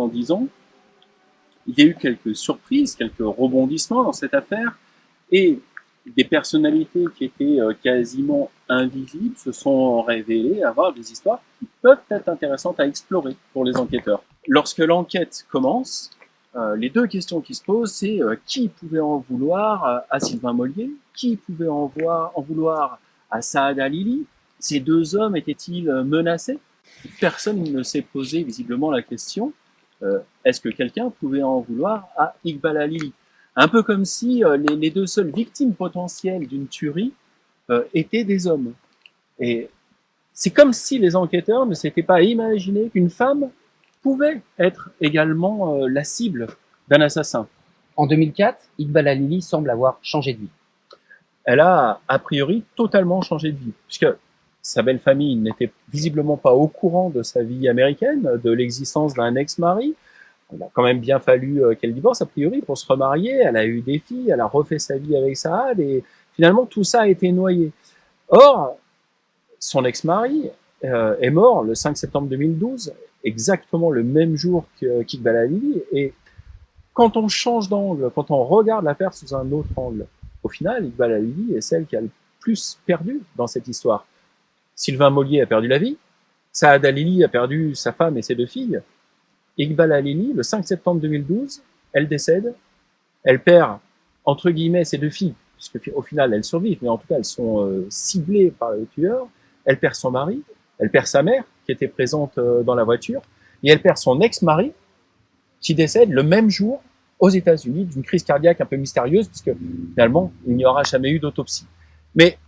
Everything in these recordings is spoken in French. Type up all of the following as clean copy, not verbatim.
en 10 ans, il y a eu quelques surprises, quelques rebondissements dans cette affaire, et des personnalités qui étaient quasiment invisibles se sont révélées avoir des histoires qui peuvent être intéressantes à explorer pour les enquêteurs. Lorsque l'enquête commence, les deux questions qui se posent, c'est qui pouvait en vouloir à Sylvain Mollier, qui pouvait en vouloir à Saad Halili, ces deux hommes étaient-ils menacés? Personne ne s'est posé visiblement la question, est-ce que quelqu'un pouvait en vouloir à Iqbal Halili? Un peu comme si les deux seules victimes potentielles d'une tuerie étaient des hommes. Et c'est comme si les enquêteurs ne s'étaient pas imaginé qu'une femme pouvait être également la cible d'un assassin. En 2004, Iqbal Halili semble avoir changé de vie. Elle a priori totalement changé de vie, puisque sa belle famille n'était visiblement pas au courant de sa vie américaine, de l'existence d'un ex-mari. Il a quand même bien fallu qu'elle divorce, a priori, pour se remarier. Elle a eu des filles, elle a refait sa vie avec Saad, et finalement, tout ça a été noyé. Or, son ex-mari est mort le 5 septembre 2012, exactement le même jour qu'Iqbal Halili, et quand on change d'angle, quand on regarde l'affaire sous un autre angle, au final, Iqbal Halili est celle qui a le plus perdu dans cette histoire. Sylvain Mollier a perdu la vie, Saad Halili a perdu sa femme et ses deux filles. Iqbal Halili, le 5 septembre 2012, elle décède, elle perd, entre guillemets, ses deux filles, puisque au final elles survivent, mais en tout cas elles sont ciblées par le tueur. Elle perd son mari, elle perd sa mère, qui était présente dans la voiture, et elle perd son ex-mari, qui décède le même jour aux États-Unis d'une crise cardiaque un peu mystérieuse, puisque finalement il n'y aura jamais eu d'autopsie. Mais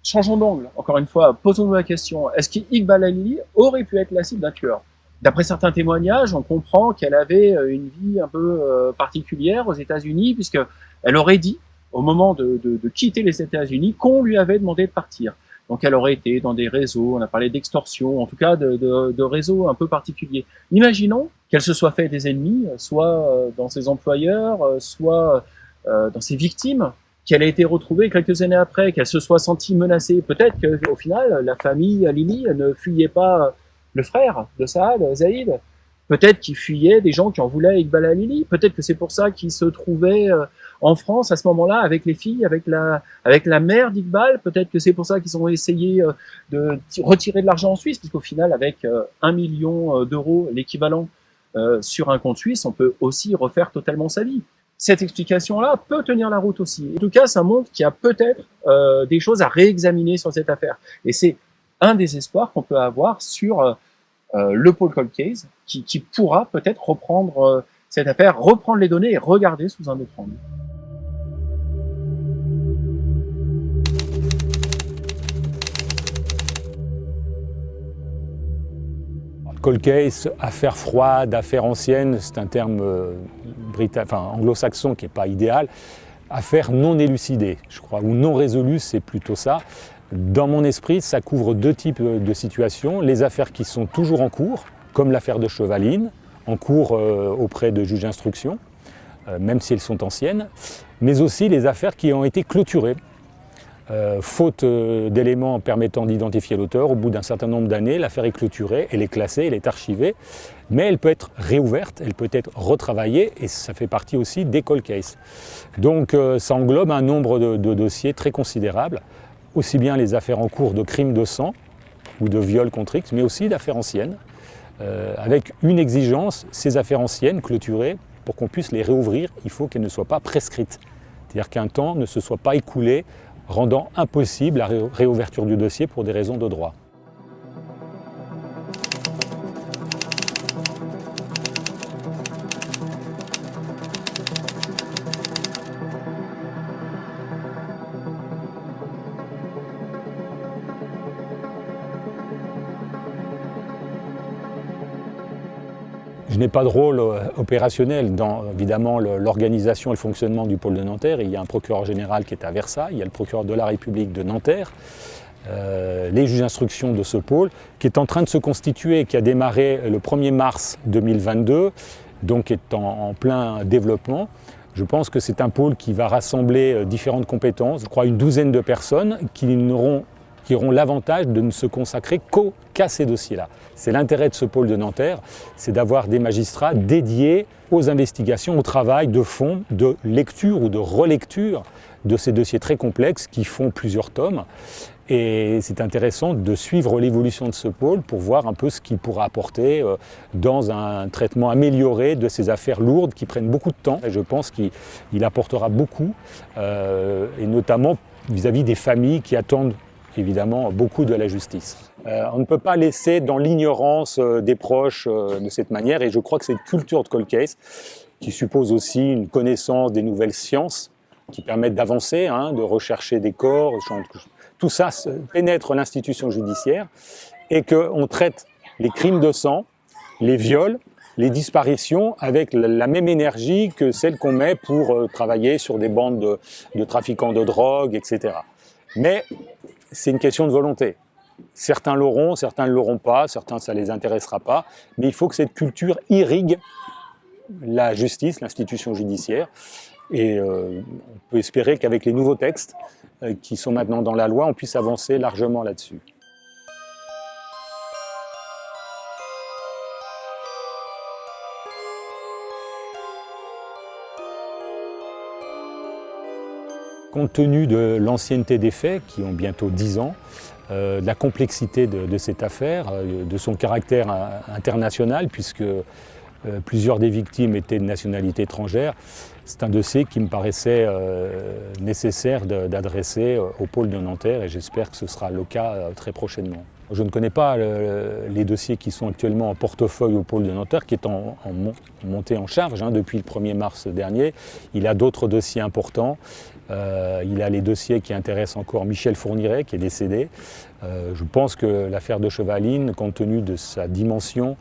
changeons d'angle, encore une fois, posons-nous la question, est-ce qu'Iqbal Halili aurait pu être la cible d'un tueur? D'après certains témoignages, on comprend qu'elle avait une vie un peu particulière aux États-Unis, puisqu'elle aurait dit, au moment de quitter les États-Unis, qu'on lui avait demandé de partir. Donc elle aurait été dans des réseaux, on a parlé d'extorsion, en tout cas de réseaux un peu particuliers. Imaginons qu'elle se soit fait des ennemis, soit dans ses employeurs, soit dans ses victimes, qu'elle ait été retrouvée quelques années après, qu'elle se soit sentie menacée. Peut-être qu'au final, la famille Halili ne fuyait pas le frère de Saad, Zaïd. Peut-être qu'il fuyait des gens qui en voulaient à Iqbal Halili. Peut-être que c'est pour ça qu'il se trouvait en France à ce moment-là avec les filles, avec la mère d'Iqbal. Peut-être que c'est pour ça qu'ils ont essayé de retirer de l'argent en Suisse, puisqu'au final, avec 1 million d'euros, l'équivalent sur un compte suisse, on peut aussi refaire totalement sa vie. Cette explication-là peut tenir la route aussi. En tout cas, ça montre qu'il y a peut-être des choses à réexaminer sur cette affaire. Et c'est un des espoirs qu'on peut avoir sur le pôle Cold Case, qui pourra peut-être reprendre cette affaire, reprendre les données et regarder sous un autre angle. Cold case, affaire froide, affaire ancienne, c'est un terme anglo-saxon qui n'est pas idéal. Affaire non élucidée, je crois, ou non résolue, c'est plutôt ça. Dans mon esprit, ça couvre deux types de situations. Les affaires qui sont toujours en cours, comme l'affaire de Chevaline, en cours auprès de juges d'instruction, même si elles sont anciennes, mais aussi les affaires qui ont été clôturées. Faute d'éléments permettant d'identifier l'auteur, au bout d'un certain nombre d'années, l'affaire est clôturée, elle est classée, elle est archivée, mais elle peut être réouverte, elle peut être retravaillée, et ça fait partie aussi des cold cases. Donc ça englobe un nombre de dossiers très considérable, aussi bien les affaires en cours de crimes de sang ou de viol contre X, mais aussi d'affaires anciennes, avec une exigence, ces affaires anciennes clôturées, pour qu'on puisse les réouvrir, il faut qu'elles ne soient pas prescrites. C'est-à-dire qu'un temps ne se soit pas écoulé, rendant impossible la réouverture du dossier pour des raisons de droit. Je n'ai pas de rôle opérationnel dans, évidemment, l'organisation et le fonctionnement du pôle de Nanterre. Il y a un procureur général qui est à Versailles, il y a le procureur de la République de Nanterre, les juges d'instruction de ce pôle, qui est en train de se constituer, qui a démarré le 1er mars 2022, donc est en plein développement. Je pense que c'est un pôle qui va rassembler différentes compétences, je crois une douzaine de personnes qui n'auront qui auront l'avantage de ne se consacrer qu'à ces dossiers-là. C'est l'intérêt de ce pôle de Nanterre, c'est d'avoir des magistrats dédiés aux investigations, au travail de fond, de lecture ou de relecture de ces dossiers très complexes qui font plusieurs tomes. Et c'est intéressant de suivre l'évolution de ce pôle pour voir un peu ce qu'il pourra apporter dans un traitement amélioré de ces affaires lourdes qui prennent beaucoup de temps. Et je pense qu'il apportera beaucoup, et notamment vis-à-vis des familles qui attendent évidemment beaucoup de la justice. On ne peut pas laisser dans l'ignorance des proches de cette manière, et je crois que cette culture de cold case, qui suppose aussi une connaissance des nouvelles sciences, qui permettent d'avancer, de rechercher des corps, tout ça pénètre l'institution judiciaire et qu'on traite les crimes de sang, les viols, les disparitions avec la même énergie que celle qu'on met pour travailler sur des bandes de trafiquants de drogue, etc. Mais c'est une question de volonté. Certains l'auront, certains ne l'auront pas, certains ça ne les intéressera pas, mais il faut que cette culture irrigue la justice, l'institution judiciaire. Et on peut espérer qu'avec les nouveaux textes qui sont maintenant dans la loi, on puisse avancer largement là-dessus. Compte tenu de l'ancienneté des faits, qui ont bientôt 10 ans, de la complexité de cette affaire, de son caractère international, puisque plusieurs des victimes étaient de nationalité étrangère, c'est un dossier qui me paraissait nécessaire d'adresser au pôle de Nanterre et j'espère que ce sera le cas très prochainement. Je ne connais pas les dossiers qui sont actuellement en portefeuille au pôle de Nanterre, qui est monté en charge depuis le 1er mars dernier. Il a d'autres dossiers importants. Il a les dossiers qui intéressent encore Michel Fourniret, qui est décédé. Je pense que l'affaire de Chevaline, compte tenu de sa dimension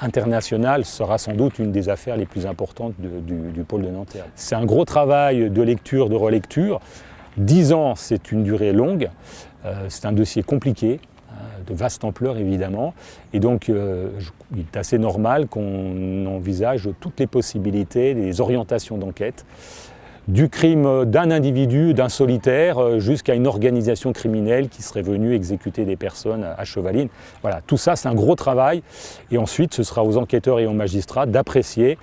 internationale, sera sans doute une des affaires les plus importantes du pôle de Nanterre. C'est un gros travail de lecture, de relecture. 10 ans, c'est une durée longue. C'est un dossier compliqué, de vaste ampleur évidemment. Et donc, il est assez normal qu'on envisage toutes les possibilités, les orientations d'enquête, du crime d'un individu, d'un solitaire, jusqu'à une organisation criminelle qui serait venue exécuter des personnes à Chevaline. Voilà, tout ça, c'est un gros travail. Et ensuite, ce sera aux enquêteurs et aux magistrats d'apprécier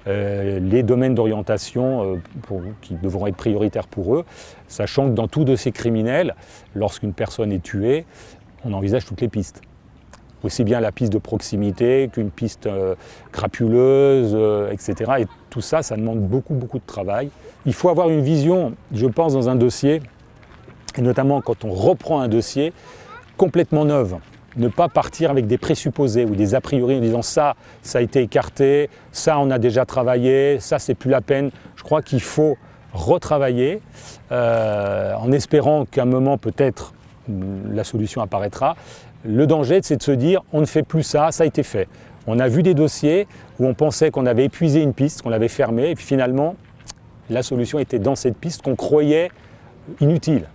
les domaines d'orientation qui devront être prioritaires pour eux, sachant que dans tout dossier criminel, lorsqu'une personne est tuée, on envisage toutes les pistes. Aussi bien la piste de proximité qu'une piste crapuleuse, etc. Et tout ça, ça demande beaucoup de travail. Il faut avoir une vision, je pense, dans un dossier, et notamment quand on reprend un dossier, complètement neuve. Ne pas partir avec des présupposés ou des a priori en disant ça a été écarté, ça on a déjà travaillé, ça c'est plus la peine. Je crois qu'il faut retravailler en espérant qu'à un moment peut-être la solution apparaîtra. Le danger, c'est de se dire on ne fait plus ça, ça a été fait. On a vu des dossiers où on pensait qu'on avait épuisé une piste, qu'on l'avait fermée, et puis finalement, la solution était dans cette piste qu'on croyait inutile.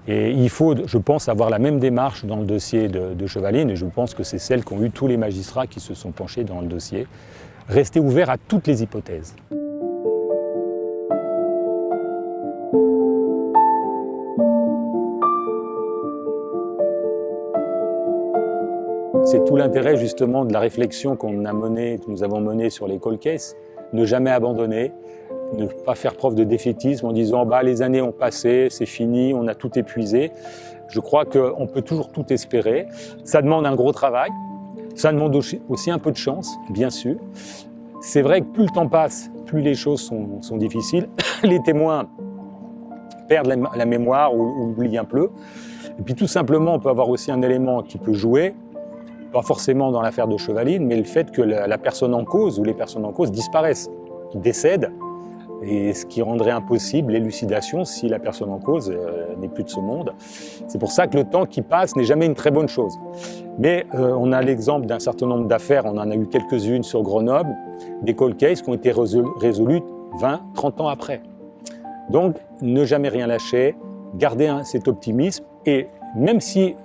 Et il faut, je pense, avoir la même démarche dans le dossier de Chevaline, et je pense que c'est celle qu'ont eu tous les magistrats qui se sont penchés dans le dossier. Rester ouvert à toutes les hypothèses. C'est tout l'intérêt justement de la réflexion que nous avons menée sur les cold cases, ne jamais abandonner, ne pas faire preuve de défaitisme en disant les années ont passé, c'est fini, on a tout épuisé. Je crois qu'on peut toujours tout espérer. Ça demande un gros travail, ça demande aussi un peu de chance, bien sûr. C'est vrai que plus le temps passe, plus les choses sont difficiles. Les témoins perdent la mémoire ou oublient un peu. Et puis tout simplement, on peut avoir aussi un élément qui peut jouer, pas forcément dans l'affaire de Chevaline, mais le fait que la personne en cause ou les personnes en cause disparaissent, décèdent, et ce qui rendrait impossible l'élucidation si la personne en cause n'est plus de ce monde. C'est pour ça que le temps qui passe n'est jamais une très bonne chose. Mais on a l'exemple d'un certain nombre d'affaires, on en a eu quelques-unes sur Grenoble, des cold cases qui ont été résolues 20, 30 ans après. Donc, ne jamais rien lâcher, garder cet optimisme, et même si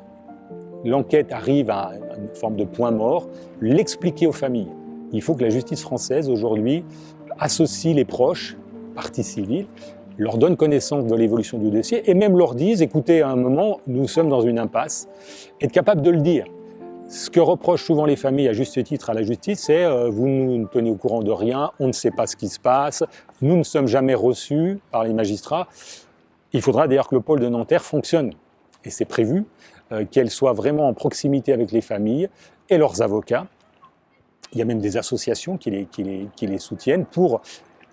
l'enquête arrive à une forme de point mort, l'expliquer aux familles. Il faut que la justice française, aujourd'hui, associe les proches, parties civiles, leur donnent connaissance de l'évolution du dossier et même leur disent, écoutez, à un moment, nous sommes dans une impasse, être capable de le dire. Ce que reprochent souvent les familles à juste titre à la justice, c'est vous nous tenez au courant de rien, on ne sait pas ce qui se passe, nous ne sommes jamais reçus par les magistrats. Il faudra d'ailleurs que le pôle de Nanterre fonctionne, et c'est prévu, qu'elle soit vraiment en proximité avec les familles et leurs avocats. Il y a même des associations qui les soutiennent pour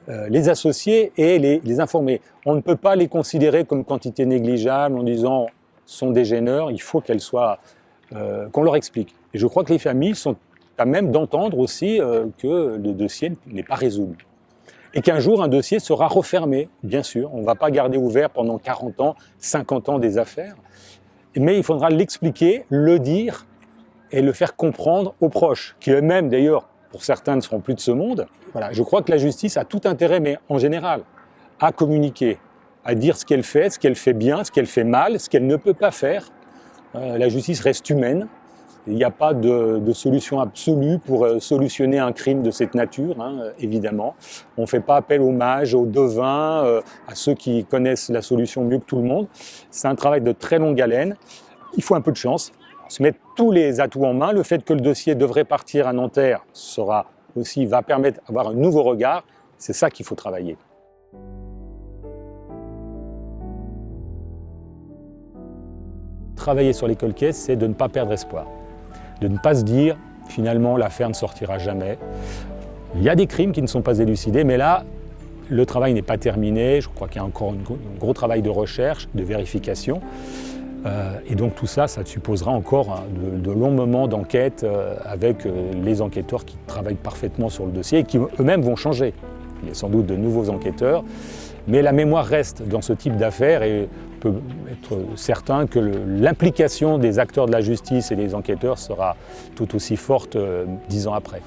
les associer et les informer. On ne peut pas les considérer comme quantité négligeable en disant sont des gêneurs, il faut qu'elles soient, qu'on leur explique. Et je crois que les familles sont à même d'entendre aussi que le dossier n'est pas résolu. Et qu'un jour, un dossier sera refermé, bien sûr. On ne va pas garder ouvert pendant 40 ans, 50 ans des affaires. Mais il faudra l'expliquer, le dire et le faire comprendre aux proches, qui eux-mêmes, d'ailleurs, pour certains, ne seront plus de ce monde. Voilà, je crois que la justice a tout intérêt, mais en général, à communiquer, à dire ce qu'elle fait bien, ce qu'elle fait mal, ce qu'elle ne peut pas faire. La justice reste humaine. Il n'y a pas de solution absolue pour solutionner un crime de cette nature, évidemment. On ne fait pas appel aux mages, aux devins, à ceux qui connaissent la solution mieux que tout le monde. C'est un travail de très longue haleine. Il faut un peu de chance. Se mettre tous les atouts en main. Le fait que le dossier devrait partir à Nanterre va permettre d'avoir un nouveau regard. C'est ça qu'il faut travailler. Travailler sur les cold cases, c'est de ne pas perdre espoir. De ne pas se dire, finalement, l'affaire ne sortira jamais. Il y a des crimes qui ne sont pas élucidés, mais là, le travail n'est pas terminé. Je crois qu'il y a encore un gros travail de recherche, de vérification. Et donc tout ça, ça supposera encore de longs moments d'enquête avec les enquêteurs qui travaillent parfaitement sur le dossier et qui eux-mêmes vont changer. Il y a sans doute de nouveaux enquêteurs, mais la mémoire reste dans ce type d'affaires et on peut être certain que l'implication des acteurs de la justice et des enquêteurs sera tout aussi forte 10 ans après.